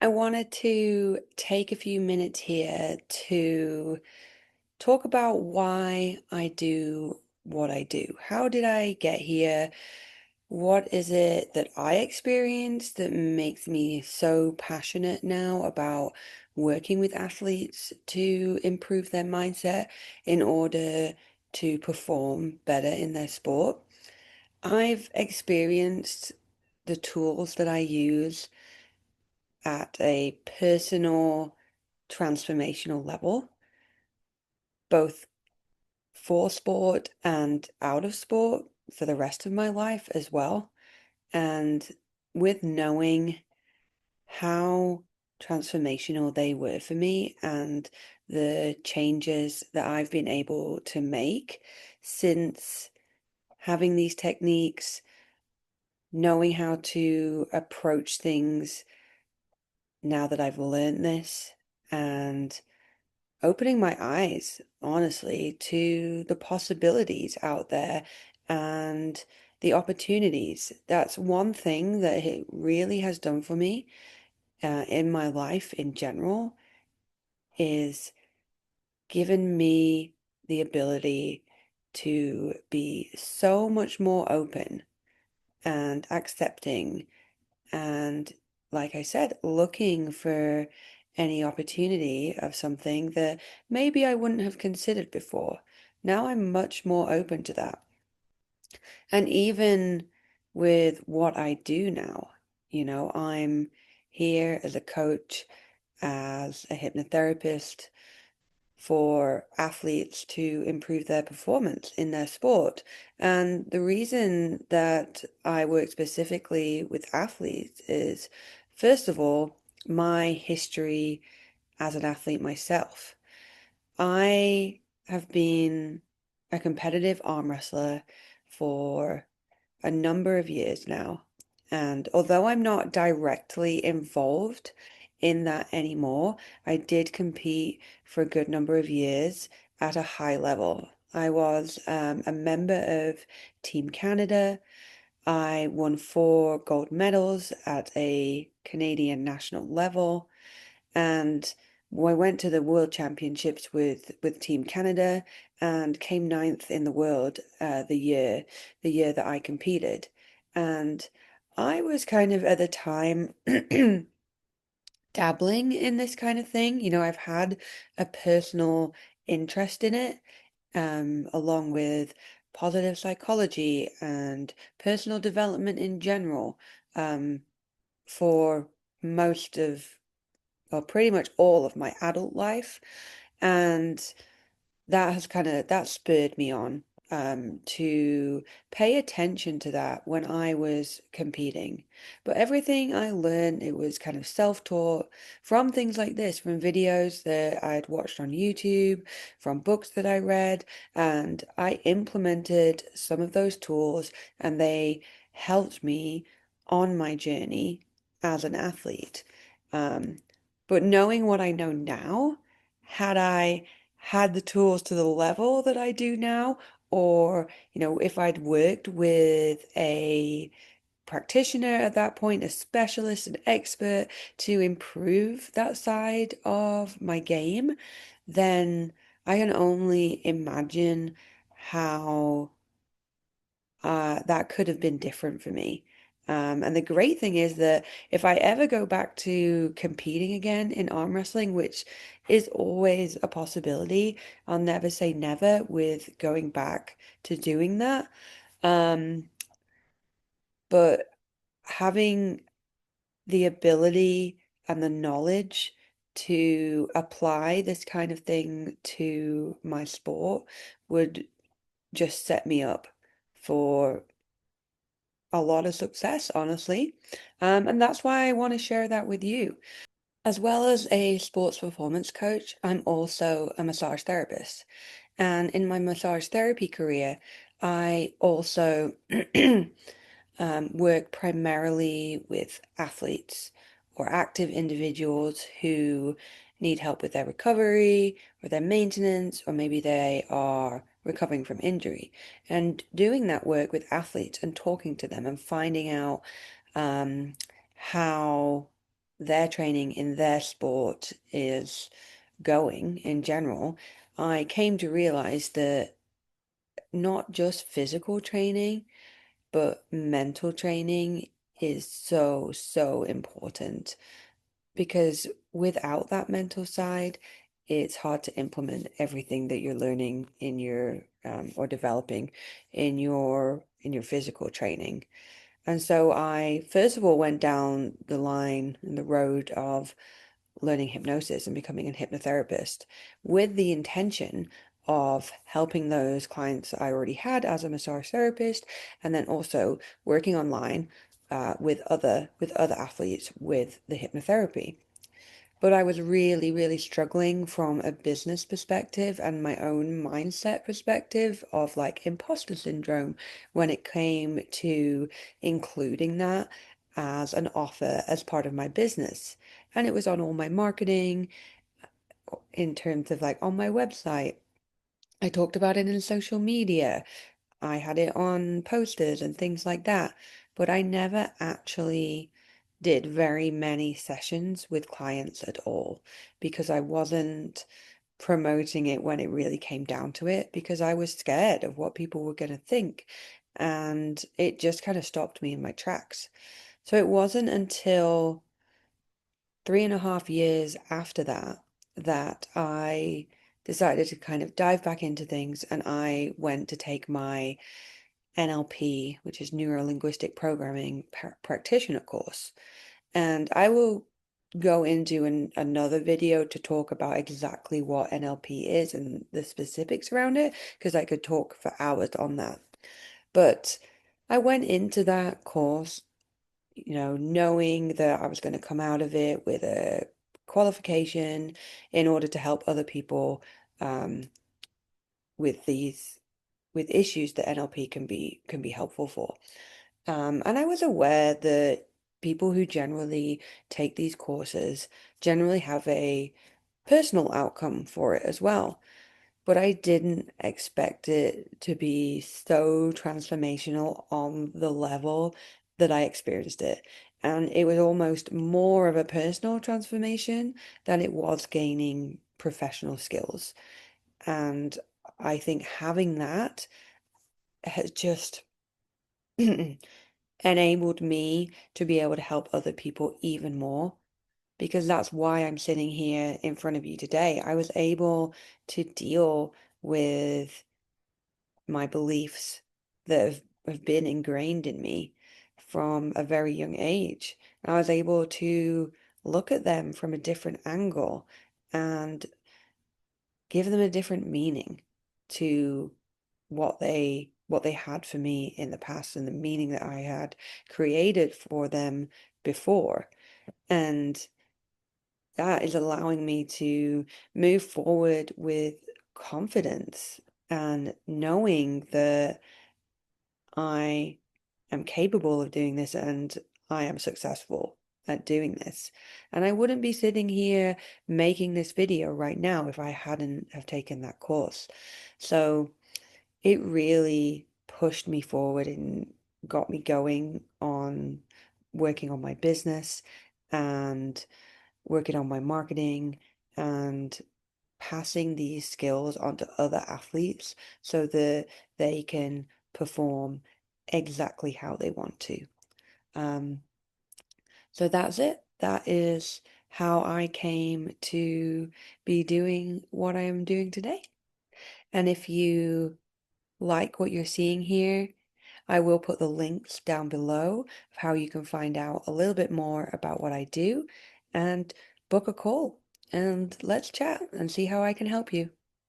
I wanted to take a few minutes here to talk about why I do what I do. How did I get here? What is it that I experienced that makes me so passionate now about working with athletes to improve their mindset in order to perform better in their sport? I've experienced the tools that I use at a personal transformational level, both for sport and out of sport for the rest of my life as well. And with knowing how transformational they were for me and the changes that I've been able to make since having these techniques, knowing how to approach things now that I've learned this, and opening my eyes, honestly, to the possibilities out there and the opportunities. That's one thing that it really has done for me in my life in general, is given me the ability to be so much more open and accepting and, like I said, looking for any opportunity of something that maybe I wouldn't have considered before. Now I'm much more open to that. And even with what I do now, I'm here as a coach, as a hypnotherapist for athletes to improve their performance in their sport. And the reason that I work specifically with athletes is, first of all, my history as an athlete myself. I have been a competitive arm wrestler for a number of years now. And although I'm not directly involved in that anymore, I did compete for a good number of years at a high level. I was a member of Team Canada. I won 4 gold medals at a Canadian national level. And I went to the World Championships with Team Canada and came ninth in the world the year that I competed. And I was kind of at the time dabbling in this kind of thing. I've had a personal interest in it, along with positive psychology and personal development in general, for most of well, pretty much all of my adult life. And that spurred me on to pay attention to that when I was competing. But everything I learned, it was kind of self-taught from things like this, from videos that I'd watched on YouTube, from books that I read, and I implemented some of those tools and they helped me on my journey as an athlete. Um, but knowing what I know now, had I had the tools to the level that I do now, or, if I'd worked with a practitioner at that point, a specialist, an expert to improve that side of my game, then I can only imagine how that could have been different for me. And the great thing is that if I ever go back to competing again in arm wrestling, which is always a possibility, I'll never say never with going back to doing that. Um, but having the ability and the knowledge to apply this kind of thing to my sport would just set me up for a lot of success, honestly. And that's why I want to share that with you. As well as a sports performance coach, I'm also a massage therapist. And in my massage therapy career, I also work primarily with athletes or active individuals who need help with their recovery or their maintenance, or maybe they are recovering from injury. And doing that work with athletes and talking to them and finding out how their training in their sport is going in general, I came to realize that not just physical training, but mental training is so, so important because without that mental side, it's hard to implement everything that you're learning in your or developing in your physical training. And so I first of all went down the line and the road of learning hypnosis and becoming a hypnotherapist with the intention of helping those clients I already had as a massage therapist, and then also working online with other athletes with the hypnotherapy. But I was really, really struggling from a business perspective and my own mindset perspective of like imposter syndrome when it came to including that as an offer as part of my business. And it was on all my marketing in terms of like on my website. I talked about it in social media. I had it on posters and things like that, but I never actually did very many sessions with clients at all because I wasn't promoting it when it really came down to it because I was scared of what people were going to think. And it just kind of stopped me in my tracks. So it wasn't until 3.5 years after that that I decided to kind of dive back into things and I went to take my NLP, which is Neuro Linguistic Programming Practitioner course. And I will go into another video to talk about exactly what NLP is and the specifics around it, because I could talk for hours on that. But I went into that course, knowing that I was going to come out of it with a qualification in order to help other people um, with these with issues that NLP can be helpful for. And I was aware that people who generally take these courses generally have a personal outcome for it as well. But I didn't expect it to be so transformational on the level that I experienced it. And it was almost more of a personal transformation than it was gaining professional skills. And I think having that has just enabled me to be able to help other people even more because that's why I'm sitting here in front of you today. I was able to deal with my beliefs that have been ingrained in me from a very young age. And I was able to look at them from a different angle and give them a different meaning to what they had for me in the past and the meaning that I had created for them before. And that is allowing me to move forward with confidence and knowing that I am capable of doing this and I am successful at doing this. And I wouldn't be sitting here making this video right now if I hadn't have taken that course. So it really pushed me forward and got me going on working on my business and working on my marketing and passing these skills onto other athletes so that they can perform exactly how they want to. Um, so that's it. That is how I came to be doing what I am doing today. And if you like what you're seeing here, I will put the links down below of how you can find out a little bit more about what I do and book a call and let's chat and see how I can help you.